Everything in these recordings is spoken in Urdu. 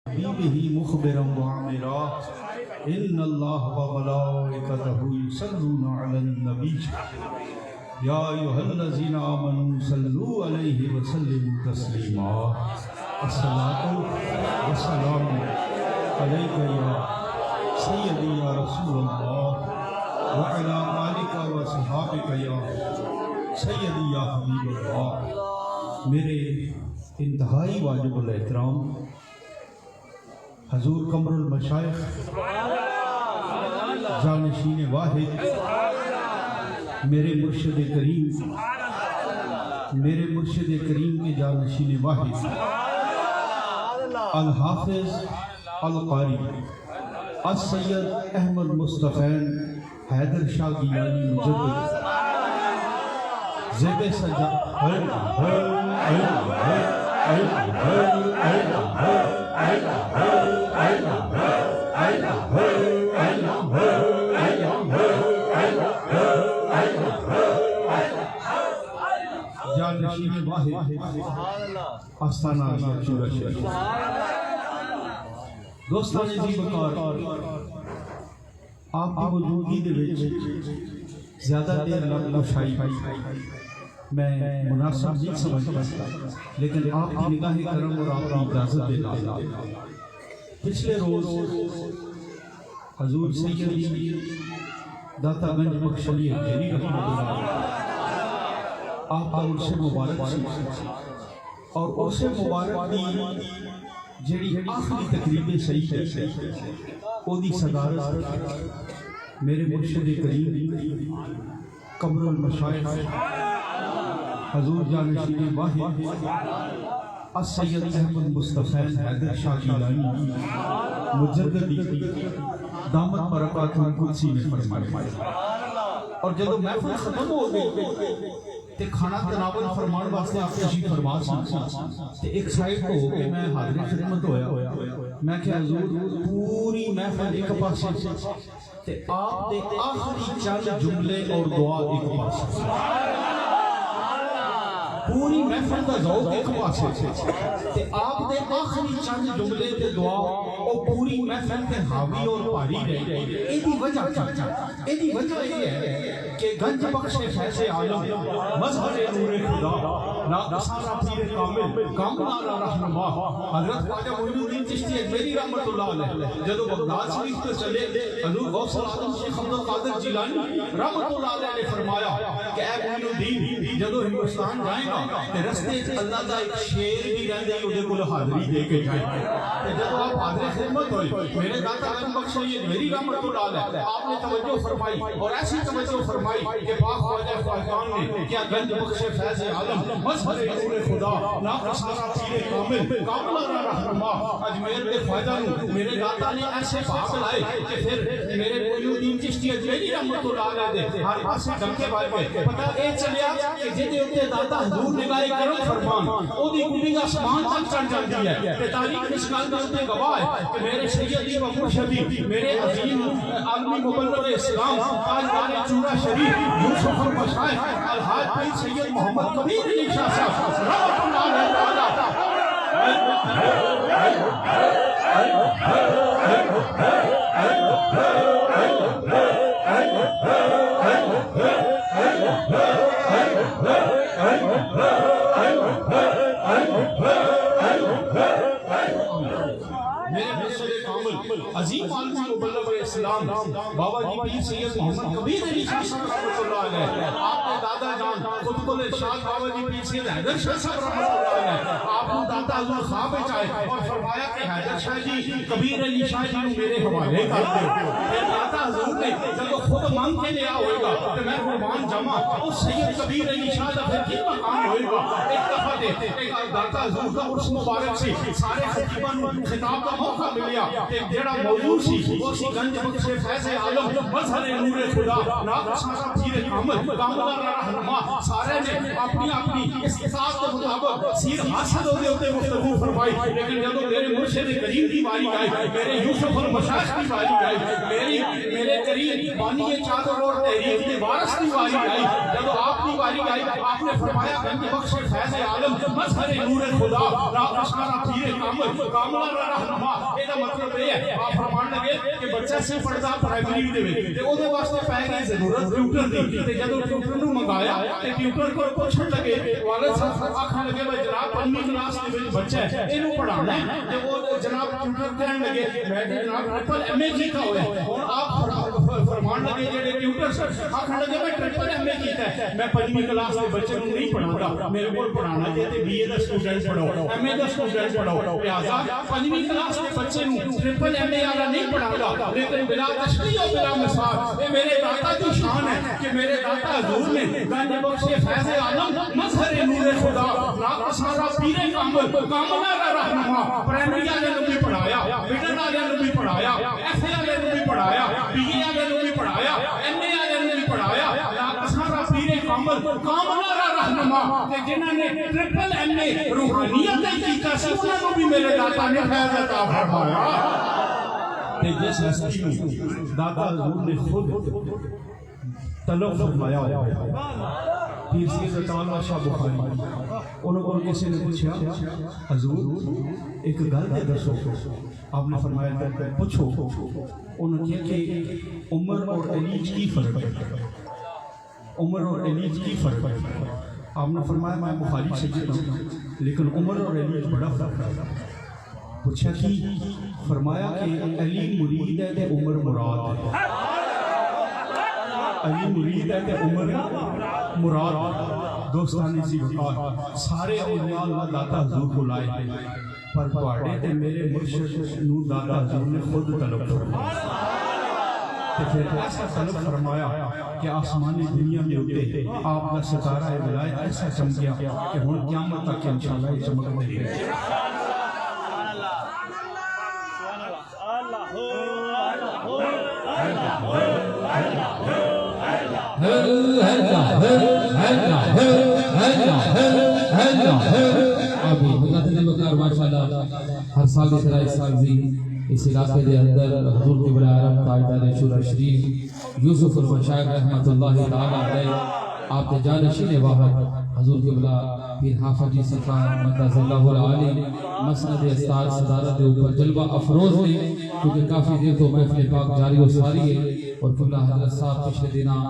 به مخبرا وعامرا ان اللہ وملائکتہ یصلون علی النبی یا ایھا الذین آمنوا صلوا علیہ وسلموا تسلیما الصلاۃ والسلام علیک یا سیدی یا رسول اللہ وعلی آلک وصحابک یا سیدی یا حبیب اللہ۔ میرے انتہائی واجب الاحترام حضور قمر المشائخ جانشین واحد میرے مرشد کریم کے جانشین واحد الحافظ القاری السید احمد مصطفین حیدر شاہ گیلانی مجدد زیب سجا جانشین واحد آستانہ شورا شریف دوستان جی بکار آپ کی موجودگی دے وچ زیادہ دیر لگشائی میں مناسب نہیں سمجھتا، لیکن آپ کی نگاہ کرم اور آپ کی اجازت دینا۔ پچھلے روز حضور سیدی داتا گنج بخش علی حجیری رحمۃ اللہ آپ کا عرص مبارک سی اور عرص مبارک کی جڑی آخری تقریب صحیح ہے او دی صدارت میرے مرشد کریم قمر المشائخ حضور جانشین واحد السید احمد مصطفی حیدر شاہ گیلانی مجدد دامت برکاتہ القدسی نے فرمایا۔ اور جب محفل ختم ہو گئی تے کھانا تناول فرمان واسطے آپ تشریف فرما تے ایک سائیڈ کو ہو کے میں حاضر خدمت ہویا، میں کہ حضور پوری محفل ایک پاسے تے آپ دے آخری چند جملے اور دعا ایک پاسے، پوری محفل کا ذوق ایک پاسے تے آپ دے آخری چند جملے تے دعا او پوری محفل تے حاوی اور پاری رہے۔ ایدی وجہ یہ ہے کہ گنج بخش فیض عالم مظہر نور خدا ناقصانہ پیر کامل کاملانہ رہنما حضرت خواجہ معین الدین چشتی اجمیری رحمۃ اللہ علیہ جدو بغداد شریف کے چلے حضور غوث العظم شیخ عبد القادر جیلانی رحمۃ اللہ علیہ نے فرمایا کہ اے معین الدین جدو ہندوستان جائیں گا تے رستے اللہ دا ایک شیر بھی رہندے اودے کول حاضری دے کے جائیں تے جدو آپ حاضر خدمت ہوئے میرے داتا گنج بخش اجمیری رحمۃ اللہ علیہ آپ نے توجہ فرمائی اور ایسی توجہ فرمائی کہ پاک خواجہ خواجان نے کیا گنج بخش فیض عالم مظہر نور خدا ناقصانہ پیر کامل کاملانہ رہنما اجمیر کے خواجہ نو میرے داتا نے ایسے بھاگ لائے کہ پھر میرے معین الدین چشتی اجمیری رحمۃ اللہ علیہ دے ہر پاسے ڈنکے بھاج گئے۔ پتہ اے چلیا کہ جدے اوتے داتا حضور نگاہ کرم فرمان او دی گڈی آسمان تک چڑھ جاندی ہے تے تاریخ اس گل دے اوتے گواہ ہے کہ میرے سیدی و مرشدی میرے عظیم عالمی مبلغ اسلام تاجدار چورا شریف یوسف المشائخ الحاج پیر سید محمد کبیر علی شاہ صاحب رحمۃ اللہ عظیم عالمی مبلغ اسلام بابا جی پیر سید محمد کبیر علی شاہ صاحب رحمۃ اللہ علیہ آپ کے دادا جان قطب الارشاد بابا جی پیر سید حیدر شاہ صاحب رحمۃ اللہ علیہ آپ کو داتا حضور خواب وچ آئے اور فرمایا کہ حیدر شاہ جی کبیر علی شاہ جی کو میرے حوالے کر دو۔ پھر داتا حضور نے جب خود مانگ کے لیا ہوئے گا تو میں قربان جمع اس سید کبیر علی شاہ کا پھر کی مقام ہوئے گا۔ ایک دفعہ دے داتا حضور کا عرس مبارک سی سارے خطیباں نو خطاب کا موقع ملیا تے جڑا موضوع سی وہ سی گنج بخش فیض عالم مظہر نور خدا ناقصانہ پیر کامل کاملانہ رہنما۔ سارے نے اپنی اپنی استطاعت کے مطابق سیرت حسد ہوتے ہوتے گفتگو فرمائی، لیکن جب میرے مرشد کریم کی باری آئی، میرے یوسف المشائخ کی باری آئی، میرے قریب بانی چادر اور تحریک کے وارث کی باری آئی، جب آپ کی باری آئی آپ نے فرمایا گنج بخش فیض عالم مظہر نور خدا اشارہ پیر کامل کاملہ رہنما، یہ مطلب یہ ہے آپ فرمان لگے کہ بچہ سے پڑھتا پرائمری دے وچ تے اودے واسطے پے گئی ضرورت ٹیوٹر دی، تے جدوں ٹیوٹر نو منگایا تے ٹیوٹر کو پوچھن لگے والد صاحب آکھن لگے بھائی جناب 5ویں کلاس دے وچ بچہ ہے اینو پڑھانا ہے، تے او جناب ٹیوٹر کہن لگے میں جناب ٹرپل ایم اے کیتا ہوا ہے، ہن آپ فرمان لگے جڑے ٹیوٹر آکھن لگے میں ٹرپل ایم اے کیتا ہے، میں 5ویں کلاس دے بچے نو نہیں پڑھاوندا، میرے کول پڑھانا ہے تے بی اے دا اسٹوڈنٹ پڑھاؤ ایم اے دا اسٹوڈنٹ پڑھاؤ، لہذا 5ویں کلاس دے بچے نو ٹرپل ایم اے والا نہیں پڑھاوندا، لیکن بلا تشبیہ و بلا مثال یہ میرے داتا کی شان ہے کہ میرے داتا حضور نے گنج بخش فیض عالم مظہر نور خدا رات سارا پیر کامل کاملہ کا رہنما پرائمری والے نو بھی پڑھایا، مڈل والے نو بھی پڑھایا، ایف اے والے نو بھی پڑھایا، بی اے والے نو بھی پڑھایا، ایم اے والے نو بھی پڑھایا، رات سارا پیر کامل کاملہ کا رہنما کہ جنہاں نے ٹرپل ایم اے روحانیت کیتا سی انہاں نو بھی میرے داتا نے فیض عطا فرمایا۔ جس ہستی میں داتا حضور نے خود طلب فرمایا پیر سید عطا شاہ بخاری انہوں کو کسی نے پوچھا حضور ایک گل دے دسو، آپ نے فرمایا پوچھو، انہوں نے کہا کہ عمر اور علی کی فرق ہے، عمر اور علی کی فرق ہے، آپ نے فرمایا میں بخاری سید ہوں لیکن عمر اور علی بڑا فرق ہے، پوچھا کہ فرمایا کہ علی مرید ہے تے عمر مراد ہے، علی مرید ہے تے عمر مراد، دوستانی سی وقار سارے اولیاء اللہ داتا حضور کو لائے ہیں، پر پاڑے تے میرے مرشد نور داتا حضور نے خود طلب فرمایا، تے پھر ایسا طلب فرمایا کہ آسمانی دنیا میں ہوتے آپ کا ستارہ ولایت ایسا چمکیا کہ ہن قیامت تک انشاءاللہ یہ چمکتے ہیں۔ ہر سال کی طرح اس سال بھی اس علاقے کے اندر حضور قبلہ عالم تاجدار شورا شریف یوسف المشائخ رحمۃ اللہ تعالی علیہ آپ کے جانشین واحد حضور قبلہ پیر حافظ جی سرکار مدد اللہ العالی مسند استاد صدارت کے اوپر جلوہ افروز نے، کیونکہ کافی دیر تو محفل پاک جاری و ساری ہے، اور قبلہ حضرت صاحب پچھلے دنوں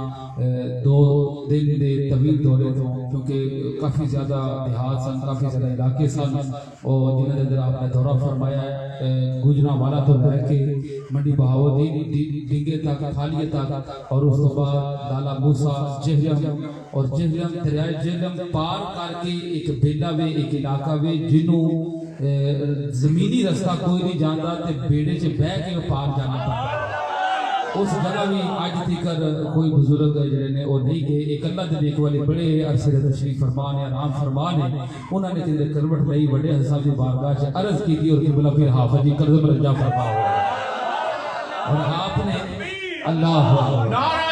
2 دن دے طویل دورے تو کیونکہ کافی زیادہ دیہات سن، کافی زیادہ علاقے سن، اور جنہوں نے اندر آپ نے دورہ فرمایا ہے گجرا والا تو لے کے منڈی بہاؤدین ڈنگے تک تھالیے تک، اور اس تو بعد دالا موسیٰ جہلم، اور جہلم دریائے جہلم پار کر کے ایک بیلا وے ایک علاقہ وے جنہوں زمینی رستہ کوئی نہیں جانتا تے بیڑے چ بہ کے پار جانا پڑتا، اس جگہ بھی آج تیکر کوئی بزرگ جڑے نے وہ نہیں گئے، ایک اللہ دے ایک والے بڑے عرصے تشریف فرمان ہے آرام فرمان ہے، انہوں نے جنہیں کروٹ لئی بڑے حساب کی بارگاہ سے عرض کی تھی، اور قبلہ پیر حافظ جی قرض مرجع فرما ہوا، اور آپ نے اللہ نعرہ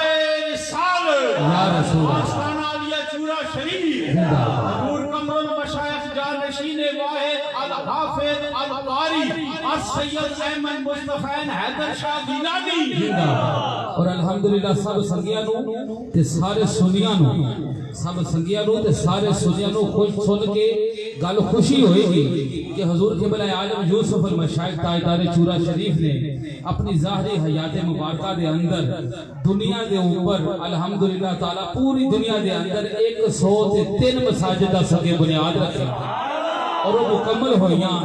رسالت یا رسول آستانہ علیہ چورا شریف حضور قمر المشائخ جانشین واحد الحافظ القاری السید احمد مصطفی حیدر شاہ گیلانی، اور الحمدللہ سب سنگیاں نو تے سارے سنیاں نو، سب سنگیاں نو تے سارے سنیاں نو خوش سن کے گل خوشی ہوئے گی کہ حضور قبلہ عالم یوسف المشائخ تاجدار چورا شریف نے اپنی ظاہری حیات مبارکہ دے اندر دنیا دے اوپر الحمدللہ تعالی پوری دنیا دے اندر 103 مساجد دا سگے بنیاد رکھے اور وہ مکمل ہوئیاں،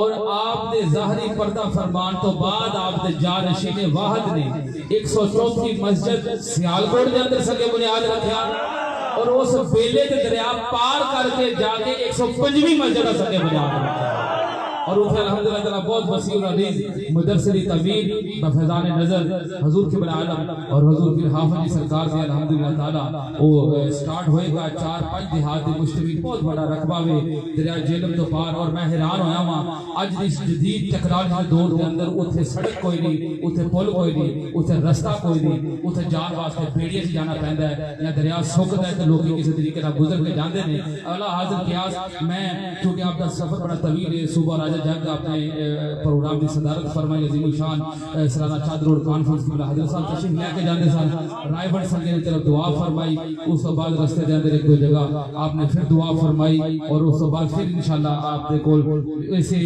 اور آپ دے ظاہری پردہ فرمان تو بعد آپ دے جانشین واحد نے 134 مسجد سیالکوٹ دے اندر سگے بنیاد رکھیا، اور اس بیلے کے دریا پار کر کے جا کے 105ویں مسجد سگے بنیاد رکھیا۔ اور اتنے الحمدللہ تعالی بہت وسیع و عریض مدرسری طویل بفیضان نظر حضور کے عالم اور حضور کے حافظ سرکار سے الحمدللہ تعالی وہ سٹارٹ ہوئے گا 4-5 دیہات مشتمل بہت بڑا رقبہ میں دریائے جہلم تو پار. اور میں حیران ہویا ہوں اج اس جدید ٹیکنالوجی دور کے اندر اتنے سڑک کوئی نہیں, اتنے پل کوئی نہیں, اتنے رستہ کوئی نہیں, اتنے جان واسطے بیڑیاں سے جانا پیندا ہے یا دریا سکتا ہے تو لوگ کسی طریقے سے گزر کے جاندے نے. اعلیٰ حاضر قیاس میں چونکہ آپ کا سفر بڑا طویل ہے, صبح راجہ جنگ آپ نے پروگرام کی صدارت فرمائی, عظیم الشان سالانہ چادر روڈ کانفرنس کی حضرت صاحب تشریف لے کے جاندے سن, رائے بڑھ سنگے کی طرف دعا فرمائی, اس کے بعد رستے دے اندر ایک دو جگہ آپ نے پھر دعا فرمائی اور اس کے بعد پھر انشاءاللہ آپ دے کول اسی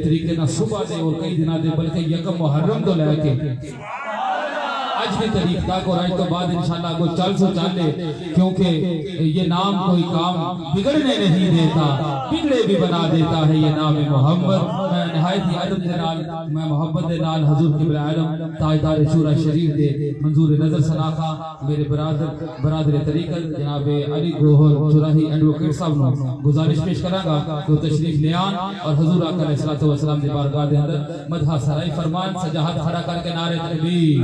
طریقے نہ صبح دے اور کئی دنوں دے بلکہ یکم محرم تو لے کے آج بھی تاریخ تک اور آج تو بعد انشاءاللہ کوئی چل سو چلے, کیونکہ یہ نام کوئی کام بگڑنے نہیں دیتا, بگڑے بھی بنا دیتا ہے یہ نام محمد. میں نہایت ہی ادب دے نال میں محبت دے نال حضور قبلہ عالم تاجدار شورا شریف دے منظور نظر ثناخا میرے برادر طریقت جناب علی گوہر چوراہی ایڈوکیٹ صاحب نو گزارش پیش کراں گا کہ تشریف لے آن اور حضور آقا علیہ الصلوۃ والسلام دی بارگاہ دے اندر مدح سرائی فرمان, سجاہت کھڑا کر کے نعرے تکبیر.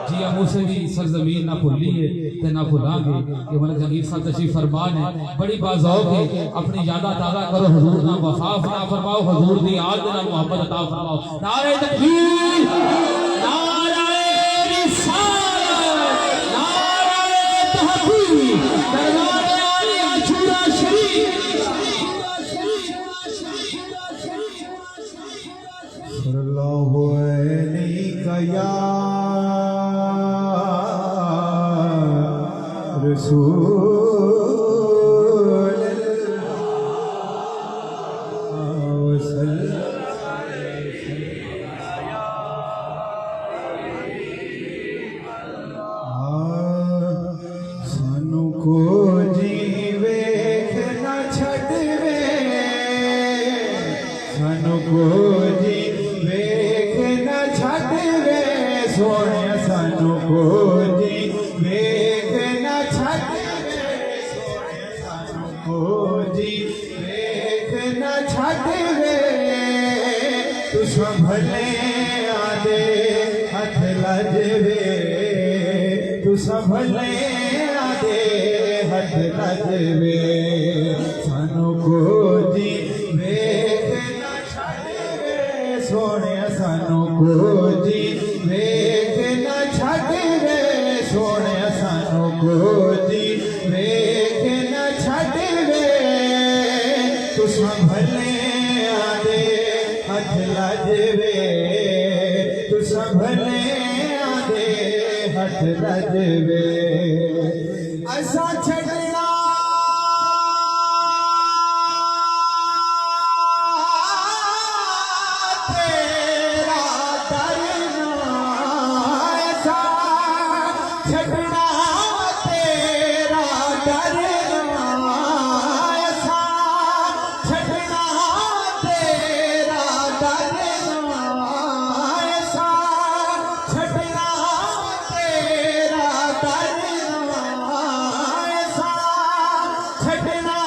جی اب اسے بھی سرزمین نہ بھولی ہے تے نہ بھولیں گے کہ ملک جہانگیر صاحب تشریف فرمان ہے. بڑی باذوق ہے, اپنی یاداں تازہ کرو, حضور نہ وفا عطا فرماؤ, حضور دی آل دے نال محبت عطا فرماؤ. نعرہ تکبیر, نعرہ رسالت, نعرہ تحقیق, دربار عالی عاشورہ شریف. صلی اللہ علیہ یا رسول اللہ وسلم. سانو کو جی ویکھ نہ چھڈوے, سانو کو جی ویکھ نہ چھڈوے سونے, سانو کو جی ویکھ نہ چھڈوے سونے, سانو کو جی ویکھ نہ چھڈوے. تساں بھلے آدے ہتھ لجوے, تساں بھلے آدے ہتھ لجوے. سانو کو جی ویکھ نہ چھڈوے سونے, سانو کو جی ویکھ نہ چھڈوے سونے, سانو کو جی ویکھ نہ چھڈوے. تساں بھلے آدے ہتھ لجوے, تساں بھلے آدے ہتھ لجوے. اساں چھڈنا تیرا ڈرنا, اساں چھڈنا تیرا ڈرنا, اساں چھڈنا تیرا ڈرنا, اساں چھڈنا تیرا ڈرنا, اساں چھڈنا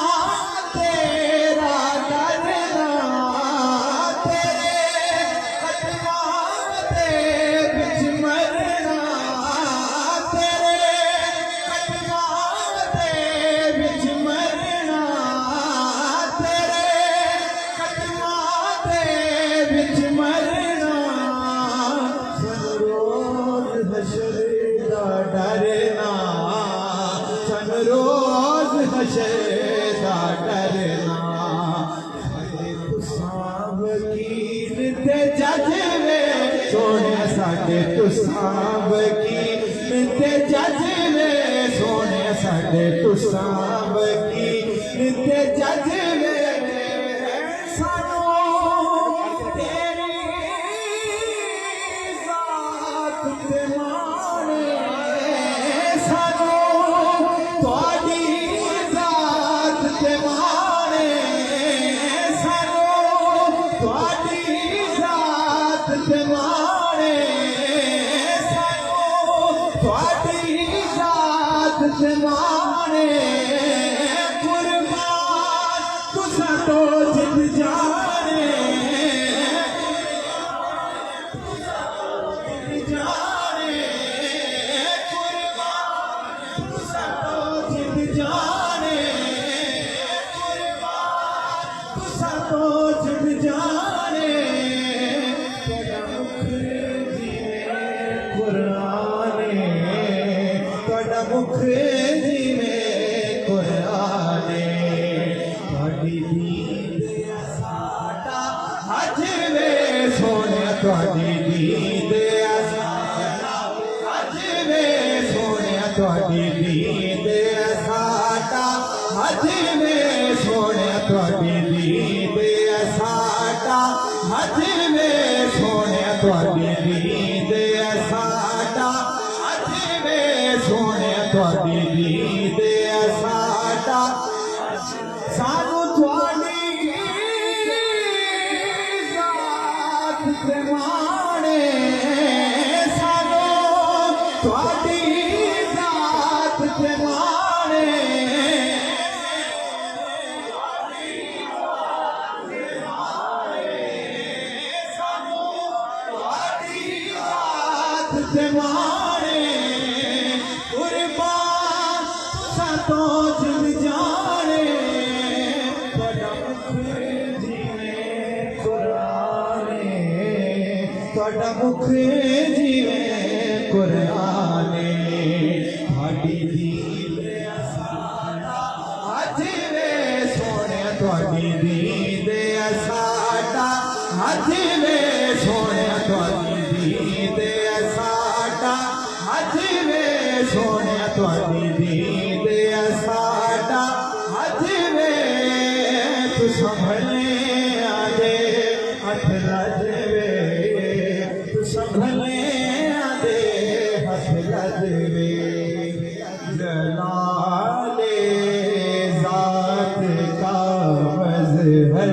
تیرا ڈرنا. تیرے قدماں دے وچ مرنا, تیرے قدماں دے وچ مرنا, تیرے قدماں دے وچ مرنا. سن روز حشر دا ڈرنا, ساڈے تساں وکیل تے جج وے سونے, ساڈے تساں وکیل تے جج وے سونے, ساڈے تساں وکیل تے جج وے. سانو تیری ذات تے مان, سانو تہاڈی ذات تے مان, سانو تہاڈی ذات تے مان, سانو تہاڈی ذات تے مان. قربان تساں تو جت جانے, ਤੁਹਾਡੀ ਦੀਦ ਅਸਾਡਾ ਅੱਜ ਵੇ ਸੋਹਣਿਆ ਤੁਹਾਡੀ ਦੀਦ ਅਸਾਡਾ ਅੱਜ ਵੇ ਸੋਹਣਿਆ ਤੁਹਾਡੀ ਦੀਦ ਅਸਾਡਾ ਅੱਜ ਵੇ ਸੋਹਣਿਆ ਤੁਹਾਡੀ ਦੀਦ ਅਸਾਡਾ ਅੱਜ ਵੇ ਸੋਹਣਿਆ ਤੁਹਾਡੀ ਦੀਦ ਅਸਾਡਾ ਸਾਨੂੰ ਤੁਹਾਡੀ ਜ਼ਾਤ ਤੇ ਮਾਣੇ ਸਾਨੂੰ ਤੁਹਾਡੀ ਜ਼ਾਤ ਤੇ ਮਾਣੇ ਮਾਣੇ ਕੁਰਬਾਨ ਸਾਤੋਂ ਜਿੰਦ ਜਾਣੇ ਤੁਹਾਡਾ ਮੁਖ ਜਿਵੇਂ ਕੁਰਾਨੇ ਤੁਹਾਡਾ ਮੁਖ ਜਿਵੇਂ ਕੁਰਾਨੇ ਤੁਹਾਡੀ ਦੀਦ ਅਸਾਡਾ ਅੱਜ ਵੇ ਸੋਹਣਿਆ ਤੁਹਾਡੀ ਦੀਦ ਅਸਾਡਾ ਅੱਜ ਵੇ ਸੋਹਣਿਆ ਤੁਹਾਡੀ ਦੀਦ ਅਸਾਡਾ ਅੱਜ ਵੇ ਸੋਹਣਿਆ ਤੁਹਾਡੀ ਦੀਦ ਅਸਾਡਾ ਅੱਜ ਵੇ ਤੂੰ ਸੰਭਲੇ ਆਦੇ ਹੱਥ ਲੱਜਵੇ ਤੂੰ ਸੰਭਲੇ ਆਦੇ ਹੱਥ ਲੱਜਵੇ ਜਲਾਲੇ ਜ਼ਾਤ ਕਾ ਮਜ਼ਹਰ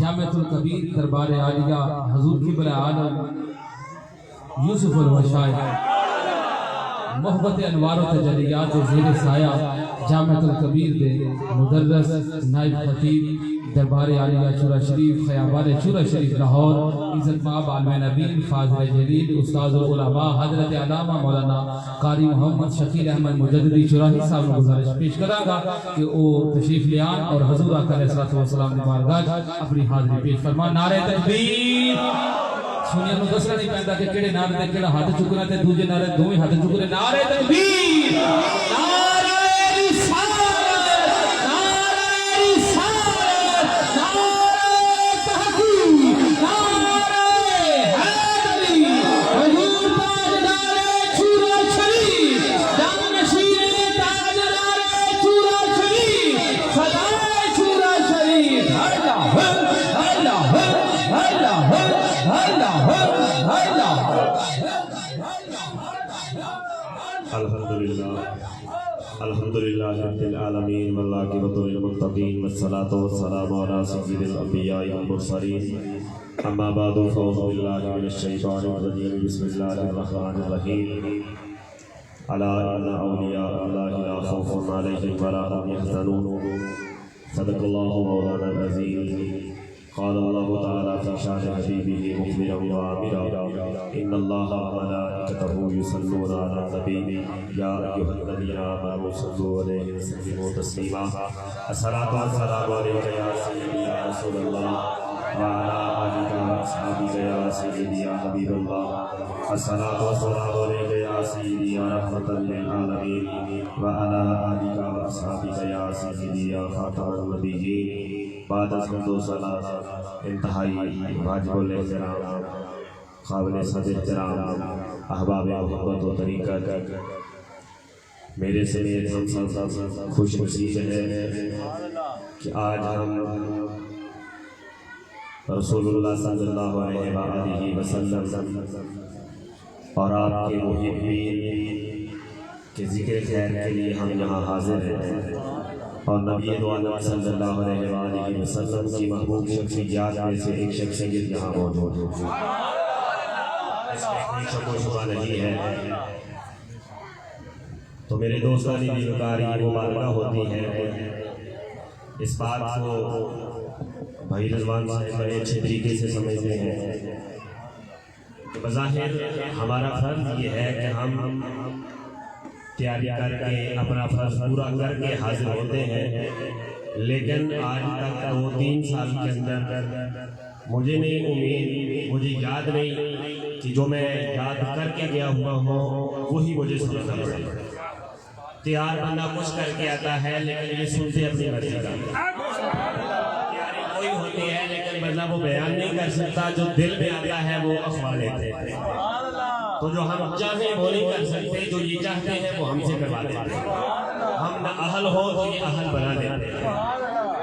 جامعۃ الکبیر دربار عالیہ حضور قبلہ عالم یوسف المشائخ محبت انوار و تجلیات و زیر سایہ جامعۃ الکبیر دے مدرس نائب خطیب دربار عالیہ چورا شریف خیابان چورا شریف لاہور عزت مآب عالم نبی فاضل جلیل استاد العلماء حضرت علامہ مولانا قاری محمد شکیل احمد مجددی چوراہی صاحب کو گزارش پیش کرا گا کہ وہ تشریف لیان اور حضور آقا علیہ الصلوۃ والسلام کی بارگاہ اپنی حاضری پیش فرما. نعرہ تکبیر. سنیا نو دسنا نہیں پیندا کہ کیڑے نعرے تے کیڑا ہاتھ چکنا تے دوجے نعرے دوویں ہاتھ چکنے. نعرہ تکبیر. نعرہ رسالت. نعرہ رسالت. نعرہ تحقیق. نعرہ حیدری. حضور تاجدار چورا شریف. جانشین تاجدار چورا شریف. صدائے چورا شریف. الحمدللہ رب العالمین والعاقبۃ للمتقین والصلاۃ والسلام علی سید الانبیاء والمرسلین اما بعد فاعوذ باللہ من الشیطان الرجیم بسم اللہ الرحمن الرحیم الا ان اولیاء اللہ لا خوف علیہم ولا هم یحزنون صدق اللہ مولانا العظیم. قال الله تعالى في شان حبيبه مخبرا وعامرا ان الله وملائكته يصلون على النبي يا ايها الذين امنوا صلوا عليه وسلموا تسليما. الصلاة والسلام عليك يا سيدي يا رسول الله وعلى آلك وأصحابك يا سيدي يا حبيب الله. الصلاة والسلام عليك يا سيدي يا رحمة للعالمين وعلى آلك وأصحابك يا سيدي يا خاتم النبيين. بعد از حمد و ثنا انتہائی واجب الاحترام قابل صد احترام احباب محبت و طریقت میرے سمیت ہم سب خوش نصیب ہے کہ آج ہم رسول اللہ صلی اللہ علیہ وآلہ وسلم اور آپ کے محبین کے ذکر خیر کے لیے ہم یہاں حاضر ہیں اور نبی دو عالم صلی اللہ علیہ وآلہ وسلم کی محبوب شخصیات میں سے ایک شخصیت یہاں موجود ہے. اس میں کوئی شک و شبہ نہیں ہے. تو میرے دوستانی بیکاری مبارکہ ہوتی ہے. اس بات کو بھائی رضوان صاحب بڑے اچھے طریقے سے سمجھتے ہیں کہ بظاہر ہمارا فرض یہ ہے کہ ہم تیاری کر کے اپنا فرض پورا کر کے حاضر ہوتے ہیں، لیکن آج تک 2-3 سال کے اندر مجھے نہیں امید، مجھے یاد نہیں کہ جو میں یاد کر کے گیا ہوا ہوں وہی مجھے سننا پڑے. تیار بندہ کچھ کر کے آتا ہے لیکن یہ سنتے اپنی مرضی کا. تیاری کوئی ہوتی ہے لیکن مطلب وہ بیان نہیں کر سکتا، جو دل میں آتا ہے وہ اخوا لیتے ہیں. تو جو ہم چاہیں وہ نہیں کر سکتے، جو یہ چاہتے ہیں وہ ہم سے کروا دیتے ہیں. ہم نہ اہل ہو تو یہ اہل بنا دیتے ہیں.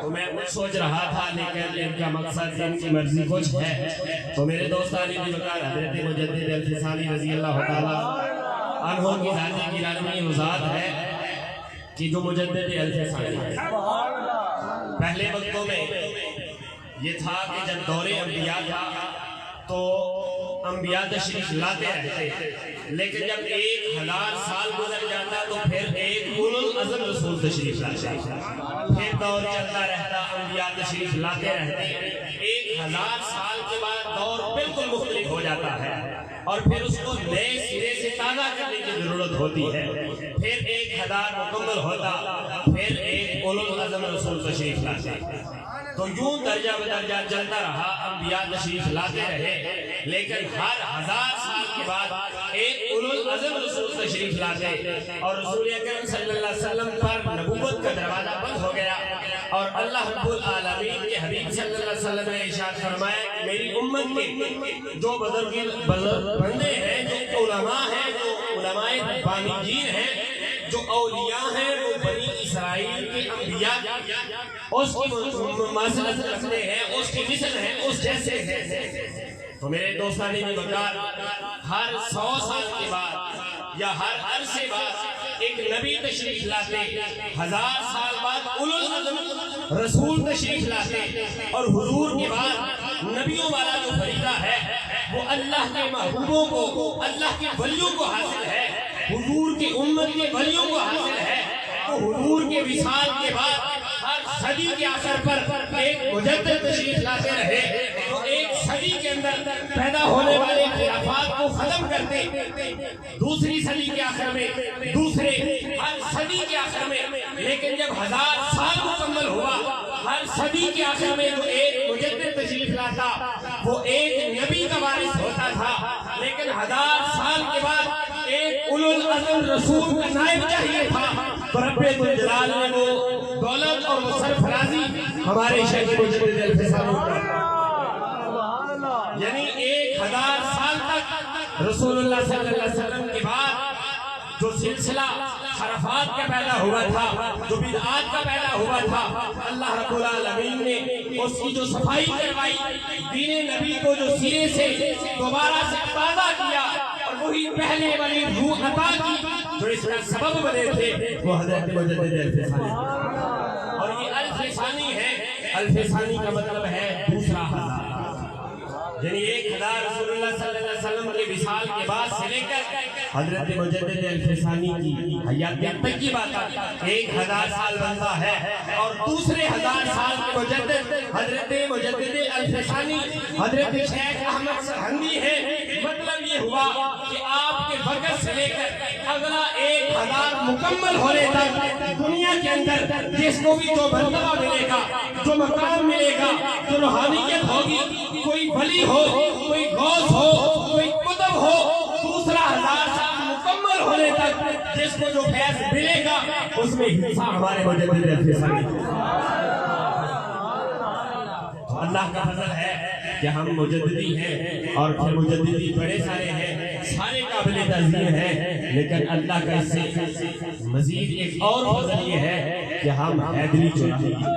تو میں کچھ سوچ رہا تھا لیکن ان کا مقصد ان کی مرضی کچھ ہے. تو میرے دوستانی بھی بکار حضرت مجدد الفسانی رضی اللہ تعالیٰ عنہ کی ذاتی کی لازمی وضاحت ہے کہ جو مجدد الفسانی ہے. پہلے وقتوں میں یہ تھا کہ جب دور انبیاء تھا تو انبیاء تشریف لاتے رہتے، لیکن جب 1000 سال گزر جاتا تو پھر ایک اولو العزم رسول تشریف لاتے. پھر دور چلتا رہتا، انبیاء تشریف لاتے رہتے. 1000 سال کے بعد دور بالکل مختلف ہو جاتا ہے اور پھر اس کو نئے سرے سے تازہ کرنے کی ضرورت ہوتی ہے. پھر 1000 مکمل ہوتا، پھر ایک اولو العزم رسول تشریف لاتے. تو یوں درجہ بدرجہ چلتا رہا، انبیاء تشریف لاتے رہے، لیکن ہر 1000 سال کے بعد ایک اولو العزم رسول تشریف لاتے اور رسول اکرم صلی اللہ علیہ وسلم پر نبوت کا دروازہ بند ہو گیا. اور اللہ رب العالمین کے حبیب صلی اللہ علیہ وسلم نے ارشاد فرمایا کہ میری امت کے جو بزرگ بندے ہیں، جو علماء ہیں، جو علماء ربانیین ہیں، جو اولیاء ہیں، وہ بنی اسرائیل کے انبیاء اس کی معصلت رکھتے ہیں، اس کی مثل ہیں، اس جیسے ہیں. تو میرے دوستانی بھی بکار ہر 100 سال کے بعد یا ہر عرصے بعد ایک نبی تشریف لاتے، 1000 سال بعد اولو العزم رسول تشریف لاتے، اور حضور کے بعد نبیوں والا جو فریضہ ہے وہ اللہ کے محبوبوں کو، اللہ کے ولیوں کو حاصل ہے، حضور کی امت کے ولیوں کو حاصل ہے۔ تو حضور کے وصال کے بعد ہر صدی کے آخر پر ایک مجدد تشریف لاتے رہے، تو ایک صدی کے اندر پیدا ہونے والے خلافات کو ختم کرتے، دوسری صدی کے آخر میں دوسرے، ہر صدی کے آخر میں، لیکن جب 1000 سال مکمل ہوا، ہر صدی کے آخر میں جو ایک مجدد تشریف لاتا وہ ایک نبی کا وارث ہوتا تھا، لیکن 1000 سال کے بعد ایک اولو العزم رسول کا نائب چاہیے تھا، تو رب الجلال نے وہ دولت اور وہ سرفرازی ہمارے شیخ مجدد الفسانی کا، یعنی 1000 سال تک رسول اللہ صلی اللہ علیہ وسلم کے بعد جو سلسلہ خرافات کا پیدا ہوا تھا، جو بدعات کا پیدا ہوا تھا، اللہ رب العالمین نے اس کی جو صفائی کروائی، دین نبی کو جو سیرے سے دوبارہ سے تازہ کیا، اور وہی پہلے والی روح عطا کی جو اس کا سبب بنے تھے، وہ حضرت مجدد الفسانی، اور یہ الفسانی ہے۔ الفسانی کا مطلب ہے دوسرا 1000، یعنی 1000 رسول اللہ صلی اللہ علیہ وسلم کے وصال کے بعد سے لے کر حضرت مجدد الفسانی کی حیاتیت تک کی بات آتی، 1000 سال بندہ ہے، اور دوسرے 1000 سال کے مجدد حضرت مجدد الفسانی حضرت شیخ احمد سرہندی ہے۔ مطلب یہ ہوا کہ آپ کے وقت سے لے کر اگلا 1000 مکمل ہونے تک دنیا کے اندر جس کو بھی جو مرتبہ ملے گا، جو مقام ملے گا، جو روحانیت ہوگی، کوئی ولی ہو، کوئی غوث ہو، کوئی قطب ہو، دوسرا 1000 سال مکمل ہونے تک جس کو جو فیض ملے گا اس میں حصہ ہمارے مجدد الفسانی۔ اللہ کا فضل ہے کہ ہم مجددی ہیں، اور پھر مجددی بڑے سارے ہیں، سارے قابل تعظیم ہیں، لیکن اللہ کا اس سے مزید ایک اور فضل یہ ہے کہ ہم حیدری چنتے ہیں،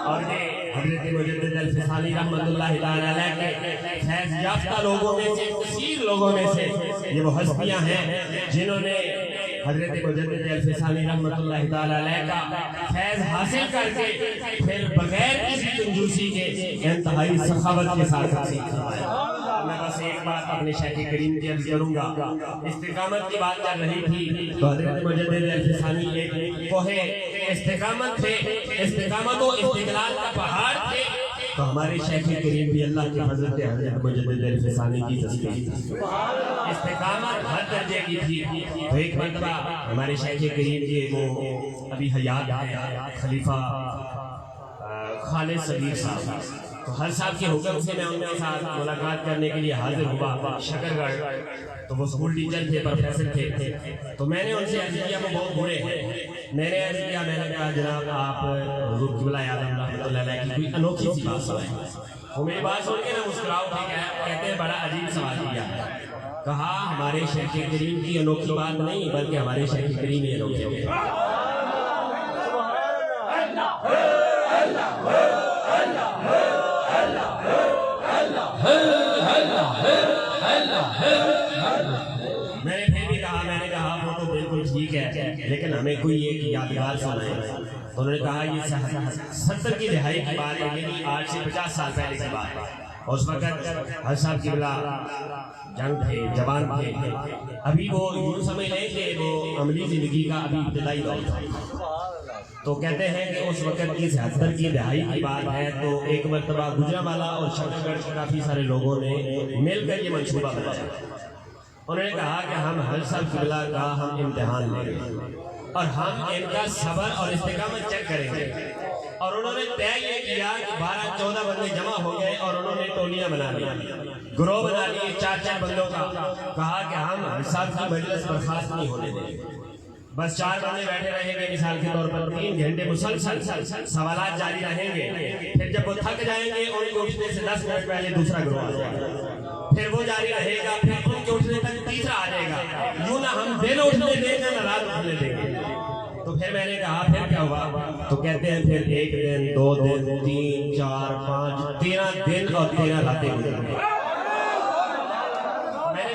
اور یہ حضرت مجدد الفسانی رحمت اللہ تعالی علیہ کے فیض یافتہ لوگوں میں سے، کثیر لوگوں میں سے یہ وہ ہستیاں ہیں جنہوں نے حضرت مجدد الفسانی رحمت اللہ تعالی علیہ کا فیض حاصل کر کے پھر بغیر کسی کنجوسی کے انتہائی سخاوت کے ساتھ حاصل کروایا۔ میں بس ایک بات اپنے شیخ کریم کی عرض کروں گا، استقامت کی بات کر رہی تھی تو حضرت مجدد الفسانی ایک کوہ استقامت تھے، استقامت و استقلال کا پہاڑ تھے، تو ہمارے شیخ کریم بھی اللہ کے فضل سے حضرت مجدد الفسانی کی تصویر تھی، استقامت ہر درجے کی تھی۔ تو ایک مرتبہ ہمارے شیخ کریم کے وہ ابھی حیات ہیں خلیفہ خالد صغیر صاحب، تو ہر صاحب کے حکم سے میں ان کے ساتھ ملاقات کرنے کے لیے حاضر ہوا شکر گڑھ، تو وہ اسکول ٹیچر تھے، پروفیسر تھے، تو میں نے ان سے عرض کیا وہ بہت بڑے ہیں، میں نے عرض کیا، میں نے کہا جناب آپ حضور قبلہ اعظم رحمۃ اللہ علیہ کی کوئی انوکھی سی بات سنائیں۔ وہ میری بات سن کے نا مسکراؤ ٹھیک ہے، کہتے ہیں بڑا عجیب سوال کیا ہے۔ کہا ہمارے شیخ کریم کی انوکھی بات نہیں بلکہ ہمارے شیخ کریم ہی انوکھے ہوئے۔ میں نے پھر بھی کہا، میں نے کہا وہ تو بالکل ٹھیک ہے لیکن ہمیں کوئی ایک یادگار سنائے۔ انہوں نے کہا یہ 70 کی دہائی کی بات ہے، یعنی آج سے 50 سال پہلے کی بات ہے۔ اس وقت ہر صاحب کی بلا جنگ تھے، جوان تھے، ابھی وہ یوں سمجھ لیں کہ وہ عملی زندگی کا ابھی ابتدائی دور تھا۔ تو کہتے ہیں کہ اس وقت کی 70 کی دہائی کی بات ہے، تو ایک مرتبہ گجرانوالہ اور شکر گڑھ کے کافی سارے لوگوں نے مل کر یہ منصوبہ بنایا۔ انہوں نے کہا کہ ہم ہر صاحب کی بلا کا ہم امتحان لیں گے اور ہم ان کا صبر اور استقامت چیک کریں گے، اور انہوں نے طے یہ کیا کہ 12-14 بندے جمع ہو گئے اور انہوں نے ٹولیاں بنا لی، گروہ بنا لیے 4-4 بندوں کا۔ کہا کہ ہم ہر صاحب کی مجلس برخاست نہیں ہونے دیں گے، بس 4 بندے بیٹھے رہیں گے، مثال کے طور پر 3 گھنٹے مسلسل سوالات جاری رہیں گے، پھر جب وہ تھک جائیں گے ان کو اٹھنے سے 10 منٹ پہلے دوسرا گروہ آ جائے گا، پھر وہ جاری رہے گا، پھر ان کے اٹھنے تک تیسرا آ جائے گا، یوں نہ ہم دن اٹھنے دیں گے نہ رات اٹھنے دیں گے۔ تو پھر میں نے کہا پھر کیا ہوا؟ تو کہتے ہیں پھر 1 دن 2 دن 3 4 5 13 دن اور 13 راتیں گزر گئی۔ میں نے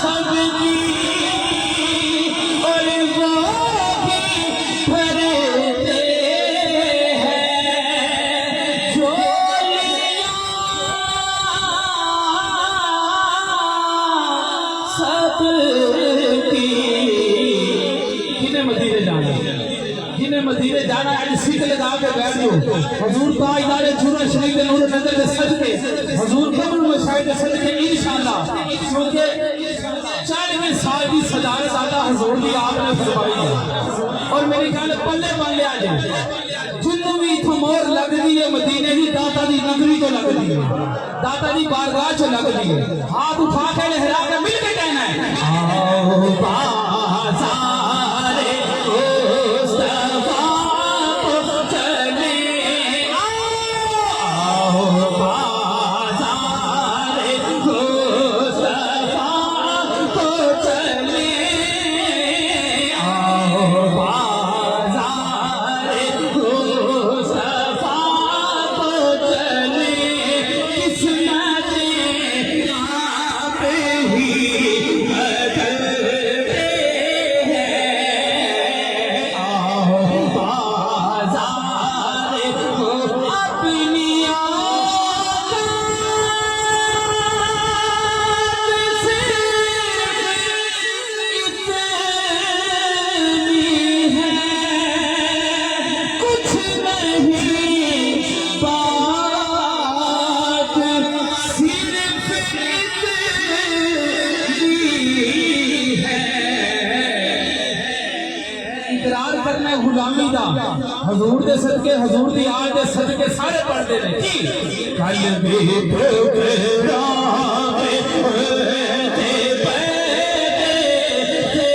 سبزی اور وہ بھی بھرتے ہیں جھولیاں سب کی. جنہیں مدینے جانا ہے، جنہیں مدینے جانا ہے سیکھ لگا کے بیٹھ جاؤ. حضور تاجدار چورا شریف کے نور نظر کے صدقے، حضور قبر مشاہد کے صدقے انشاءاللہ، کیونکہ 40 سال کی صدارت آتا حضور کی آپ نے فرمائی ہے. اور میری خیال پلے بن لیا جائے جنوں بھی تھمور لگ دی ہے مدینے کی داتا دی نگری تو لگ دی ہے، داتا دی بارگاہ چ لگ دی ہے. ہاتھ اٹھا کے لہرا کے مل کے کہنا ہے آؤ بازار مصطفیٰ کو چلے، آؤ بازار مصطفیٰ کو چلے، آؤ بازار مصطفیٰ کو چلے. قسمتیں آپ ہی بدلتے ہیں، آؤ بازار اپنی اوقات سے اتنی ہے، کچھ نہیں بات صرف اتنی ہے. اقرار کرنا ہے غلامی دا، حضور دے صدقے، حضور دی آل دے صدقے سارے پڑھتے ہیں. کل بھی ٹھکراوے ہوتے پڑھتے تھے،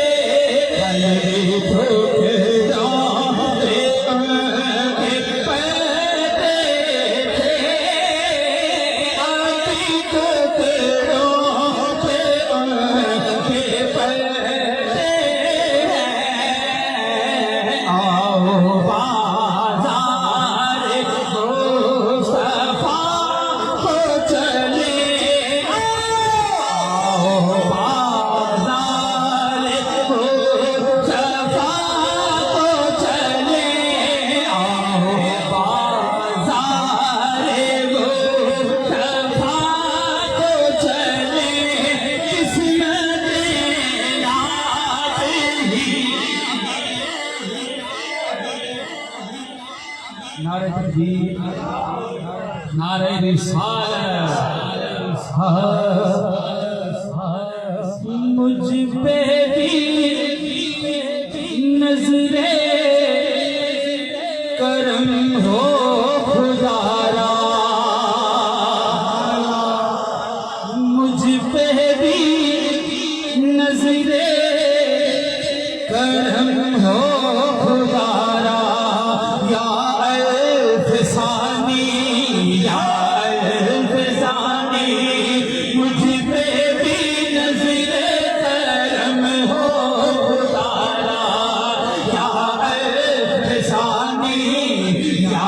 کل بھی ٹھکراوے ہوتے پڑھتے تھے، ابھی ٹھکراوے ہوتے پڑھتے ہیں. آؤ بازار مصطفیٰ کو چلے، آؤ بازار مصطفیٰ کو چلے، آؤ بازار مصطفیٰ کو چلے. قسمتیں آپ ہی. نعرہ تکبیر، نعرہ رسالت. مجھ پہ بھی نظر کرم ہو خدارا، مجھ پہ بھی نظر کرم ہو خدارا. یا الفسانی، یا الفسانی، مجھ پہ بھی نظر کرم ہو خدارا. یا الفسانی، یا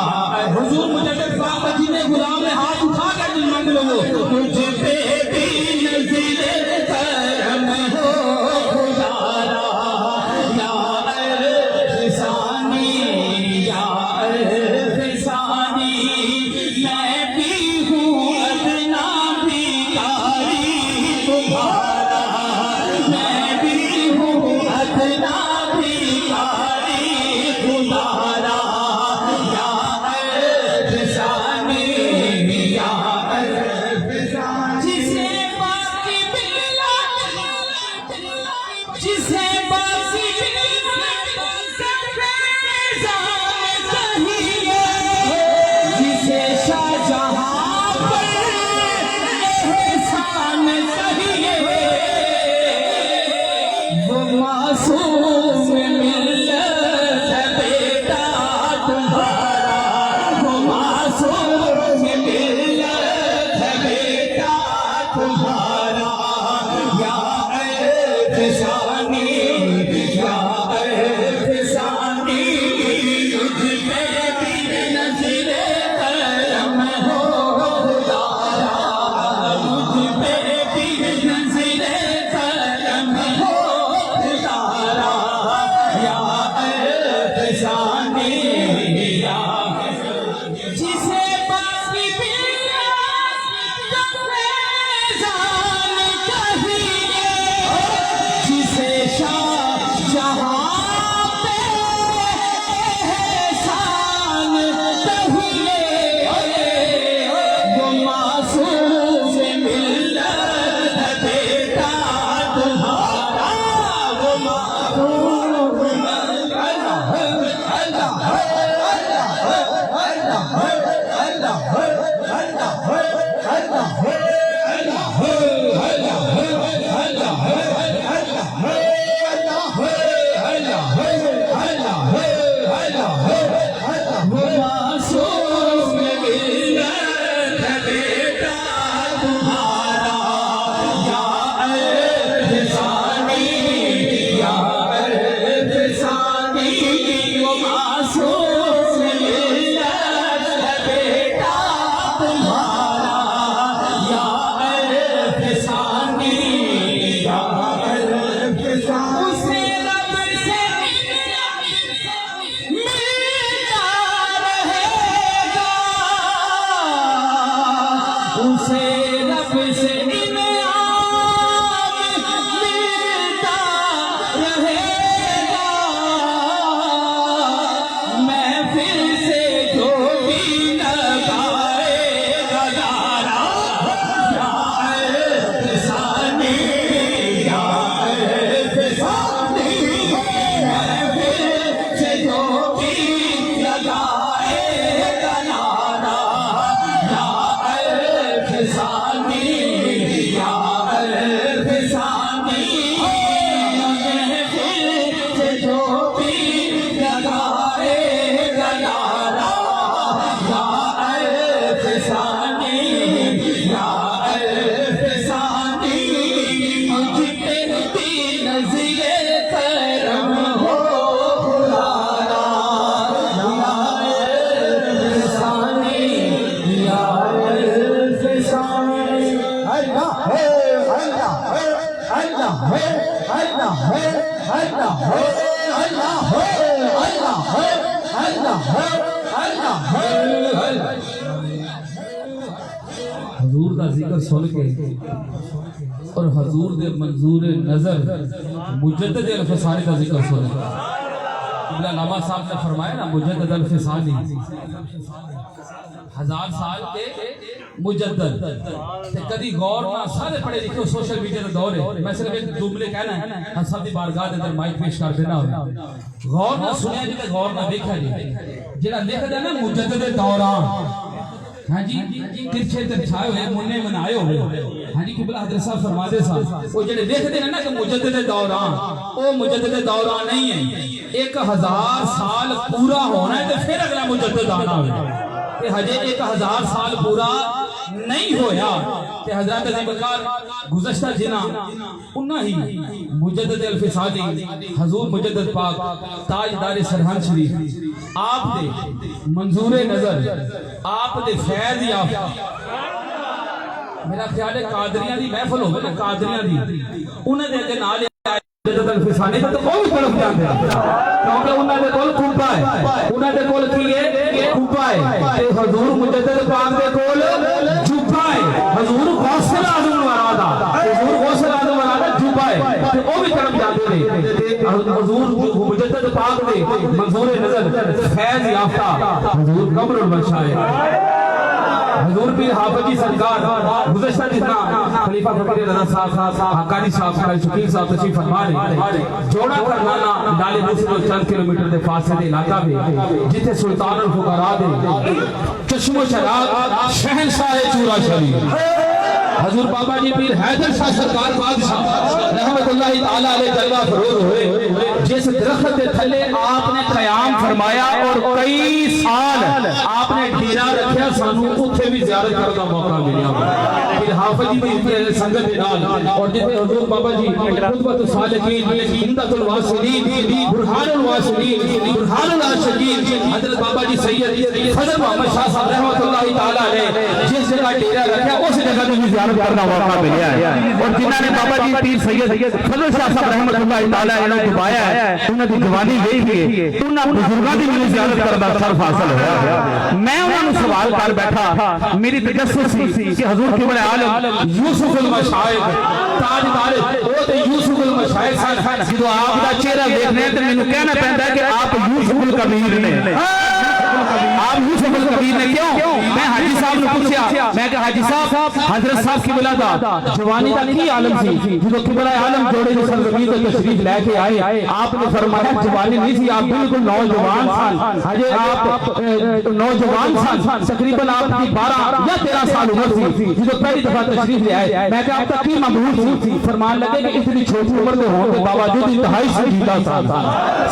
حضور مجدد بابا جی نے غلام نے ہاتھ اٹھا کر دل مانگ لو. مجھ پہ بھی نظر کرم ہو خدارا. یا الفسانی، یا الفسانی، میں بھی ہوں ادنا بھکاری تمہارا، میں بھی ہوں ادنا بھکاری تمہارا. یا الفسانی، یا الفسانی، جسے باقی بلا، جسے باقی بلا چاہیے، جسے شاہ جہاں پر احسان چاہیے، وہ معصوم ملت ہے بیٹا تمہارا، وہ معصوم ملت ہے بیٹا تمہارا. یا الفسانی، حضور کا ذکر سن کے اور حضور دے منظور نظر مجدد الفسانی کا ذکر سن کے علامہ صاحب نے فرمایا نا مجدد الفسانی 1000 سال کے مجدد تے کدی غور نہ سارے پڑھے لکھے سوشل میڈیا دا دور ہے میں صرف ایک جملے کہنا ہے ہم سب دی بارگاہ دے اندر مائک پیش کر دینا ہوگا غور نہ سنیا جی تے غور نہ دیکھا جی جڑا لکھ دے نا مجدد دوران ہاں جی ترچھے ترچھائے ہوئے مننے منائے ہوئے ہاں جی قبلہ حضرت صاحب فرما دے صاحب وہ جڑے لکھ دے نا کہ مجدد دوران وہ مجدد دوران نہیں ہے 1000 سال پورا ہونا ہے تے پھر اگلا مجدد آنا ہوئے کہ ہجے 1000 سال پورا نہیں ہویا کہ حضرت عظیم بکار گزشتہ جنا انہا ہی مجدد الفسانی حضور مجدد پاک تاجدار سرحان شریف آپ دے منظور نظر آپ دے فیض یافتہ میرا خیال ہے قادریاں دی محفل ہوگا نا قادریاں دی انہیں دے کے نالے مجدد الفسانی تو کوئی طرف جاندے کیونکہ انہوں نے کول کھوپا ہے انہوں نے کول کیے کھوپا ہے حضور مجدد پاک دے کول جھوپا ہے حضور غوث اعظم ورادا حضور غوث اعظم ورادا جھوپا ہے وہ بھی طرف جاندے نے حضور مجدد پاک دے منظور نظر فیض یافتہ حضور قبر البشائے حضور پیر حافظ جی سرکار گزشتہ جتنا خلیفہ فقیر رضا صاحب حقانی صاحب شکیل صاحب تشریف فرما رہے جوڑا کرنانا ڈالے مسلم چند کلومیٹر دے فاصلے دے علاقہ میں جتھے سلطان الفقراء دے چشم و چراغ شہنشاہ چورا شریف حضور بابا جی پیر حیدر شاہ سرکار بادشاہ رحمت اللہ تعالیٰ علیہ جلوہ فروز ہوئے جس درخت دے تھلے آپ نے قیام فرمایا اور کئی سال آپ نے ڈیرا رکھیا سانو اتھے بھی زیارت کرنے کا موقع ملیا پھر حافظ جی بھی سنگت نال اور جتنے حضور بابا جی خطبۃ الصالحین ہندت الواصلین برہان الواصلین برہان العاشقین حضرت بابا جی سید فضل محمد شاہ صاحب رحمت اللہ تعالیٰ علیہ جس جگہ ڈیرا رکھیا اس جگہ بھی زیارت کرنا موقع ملیا ہے اور جنہاں نے بابا جی پیر سید فضل شاہ صاحب رحمت اللہ تعالیٰ علیہ دبایا ہے انہوں نے جوانی دیکھ لیے انہاں بزرگاں دی مجھے زیارت کرنا شرف حاصل ہوا میں انہوں نے سوال کر بیٹھا میری تجسس سی کہ حضور قبلہ عالم یوسف المشائخ تاجدار وہ تے یوسف المشائخ جدو آپ دا چہرہ دیکھنے تے مینوں کہنا پیندا ہے کہ آپ یوسف الکبیر نے آپ یوسف الکبیر نے کیوں میں حاجی صاحب نے پوچھا میں کہ حاجی صاحب حضرت صاحب قبلہ دا جوانی دا کی عالم سی جدو قبلہ عالم جوڑے دی سرزمین تے تشریف لے کے آئے آپ نے فرمایا جوانی نہیں سی آپ بالکل نوجوان سن حجے آپ نوجوان سن تقریباً آپ کی 12 یا 13 سال عمر تھی جدو پہلی دفعہ تشریف لے آئے میں کہ آپ کا کی مبہوت تھی فرمان لگے کہ اتنی چھوٹی عمر میں ہونے کے باوجود انتہائی سنجیدہ سال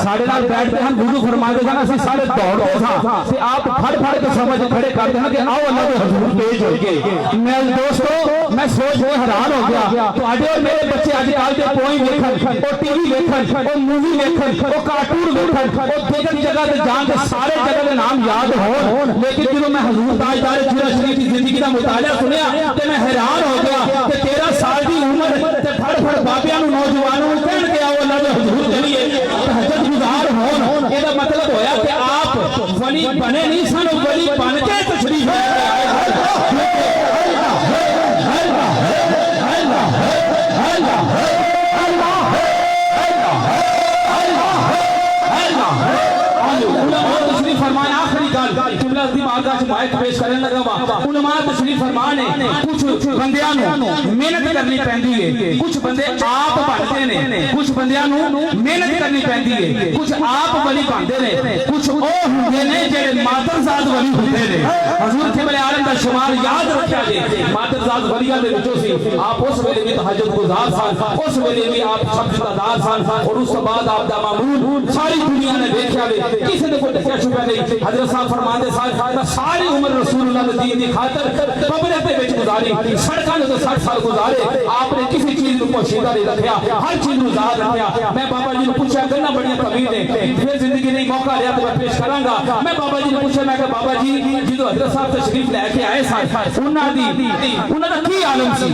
ساڑھے نال بیٹھ کے ہم وضو فرما دے جانا سی ساڑھے دوڑتے تھا کہ آپ پھڑ پھڑ کے سمجھ کھڑے کرتے ہیں کہ آؤ اللہ کے حضور تیز ہو گئے میں دوستو میں سوچ ہوئے حیران ہو گیا تو آجے اور میرے بچے آج کال کے پوئیں دیکھن اور ٹی وی دیکھن اور مووی دیکھن اور کارٹون دیکھن اور دیکھن جگہ دے جان کے سارے جگہ دے نام یاد ہون لیکن جب میں حضور تاجدار چورا شریف کی زندگی کا مطالعہ سنیا کہ میں حیران ہو گیا کہ 13 سال کی عمر تے پھڑ پھڑ بابیاں نو نوجوانوں کہن کے آؤ اللہ دے حضور چلیے تہجد گزار ہون اے دا مطلب ہویا کہ آپ ولی بنے نہیں سن ولی بن کے تشریف لے آئے فرمان آخری گل قبلہ دی بارگاہ سے مائک پیش کرنے لگا علماء تشریف فرمان ہے کچھ بندیاں نو محنت کرنی پیندی ہے کچھ بندے آپ بنتے نے کچھ بندیاں نو محنت کرنی پیندی ہے کچھ آپ ولی بنتے نے کچھ او ہوندے نے جڑے ماترزاد ولی ہوندے نے حضور قبلہ عالم دا شمار یاد رکھیا جے ماترزاد ولیاں دے وچوں سی آپ اس ویلے بھی تہجد گزار سن اس ویلے بھی آپ شمشتہ دار سن اور اس کے بعد آپ دا معمول ساری دنیا نے دیکھا لے کسی نے کوئی ڈکیا چھپیا نہیں حضرت صاحب فرماندے ساری عمر رسول اللہ نے دین دی خاطر قبرے پہ بیچ گزاری سڑکاں نے تو 60 سال گزارے آپ نے کسی چیز کو پوشیدہ نہیں رکھیا ہر چیز کو ظاہر رکھیا میں بابا جی نے پوچھا کرنا بڑی طویل ہے پھر زندگی نہیں موقع لیا تو میں پیش کراں گا میں بابا جی نے پوچھا میں کہ بابا جی جدو حضرت صاحب تشریف لے کے آئے سن انہاں دا کی عالم سی